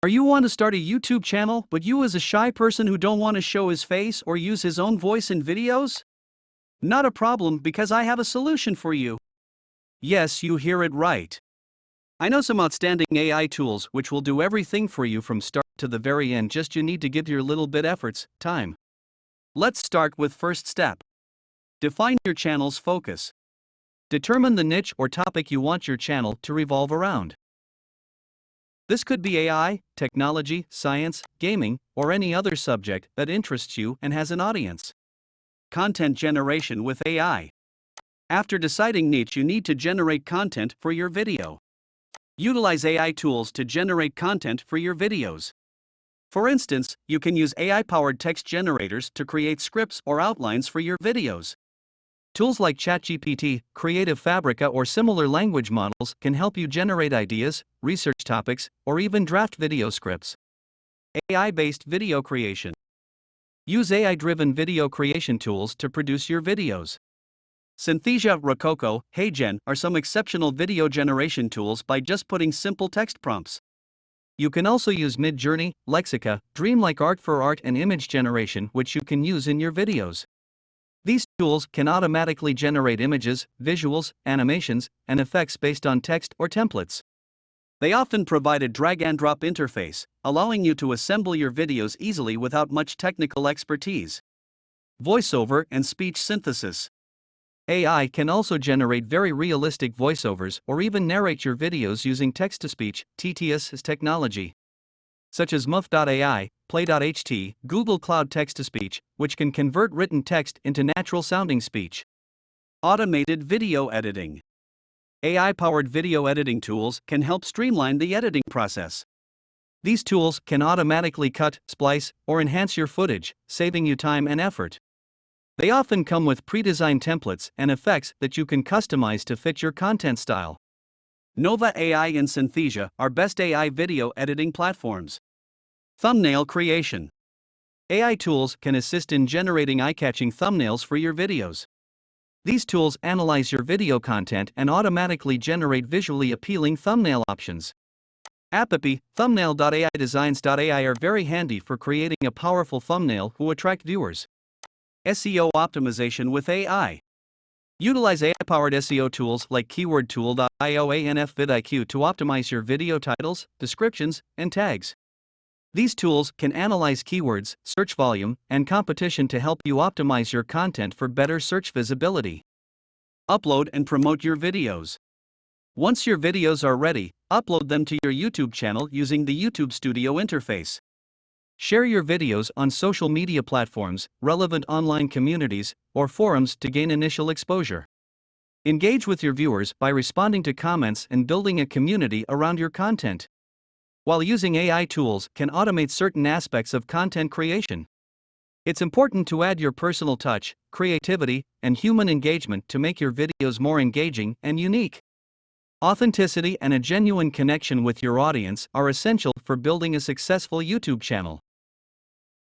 Are you want to start a YouTube channel, but you as a shy person who don't want to show his face or use his own voice in videos? Not a problem, because I have a solution for you. Yes, you hear it right. I know some outstanding AI tools which will do everything for you from start to the very end, just you need to give your little bit efforts, time. Let's start with first step. Define your channel's focus. Determine the niche or topic you want your channel to revolve around. This could be AI, technology, science, gaming, or any other subject that interests you and has an audience. Content generation with AI. After deciding niche, you need to generate content for your video. Utilize AI tools to generate content for your videos. For instance, you can use AI-powered text generators to create scripts or outlines for your videos. Tools like ChatGPT, Creative Fabrica, or similar language models can help you generate ideas, research topics, or even draft video scripts. AI-based video creation. Use AI-driven video creation tools to produce your videos. Synthesia, Rococo, HeyGen are some exceptional video generation tools by just putting simple text prompts. You can also use Midjourney, Lexica, Dreamlike Art for art and image generation, which you can use in your videos. These tools can automatically generate images, visuals, animations, and effects based on text or templates. They often provide a drag-and-drop interface, allowing you to assemble your videos easily without much technical expertise. Voiceover and speech synthesis. AI can also generate very realistic voiceovers or even narrate your videos using text-to-speech (TTS) technology, such as murf.ai, play.ht, Google Cloud Text-to-Speech, which can convert written text into natural-sounding speech. Automated video editing. AI-powered video editing tools can help streamline the editing process. These tools can automatically cut, splice, or enhance your footage, saving you time and effort. They often come with pre-designed templates and effects that you can customize to fit your content style. Nova AI and Synthesia are best AI video editing platforms. Thumbnail creation. AI tools can assist in generating eye-catching thumbnails for your videos. These tools analyze your video content and automatically generate visually appealing thumbnail options. App.ai, thumbnail.ai, designs.ai are very handy for creating a powerful thumbnail who attract viewers. SEO optimization with AI. Utilize AI-powered SEO tools like keywordtool.io and vidIQ to optimize your video titles, descriptions, and tags. These tools can analyze keywords, search volume, and competition to help you optimize your content for better search visibility. Upload and promote your videos. Once your videos are ready, upload them to your YouTube channel using the YouTube Studio interface. Share your videos on social media platforms, relevant online communities, or forums to gain initial exposure. Engage with your viewers by responding to comments and building a community around your content. While using AI tools can automate certain aspects of content creation, it's important to add your personal touch, creativity, and human engagement to make your videos more engaging and unique. Authenticity and a genuine connection with your audience are essential for building a successful YouTube channel.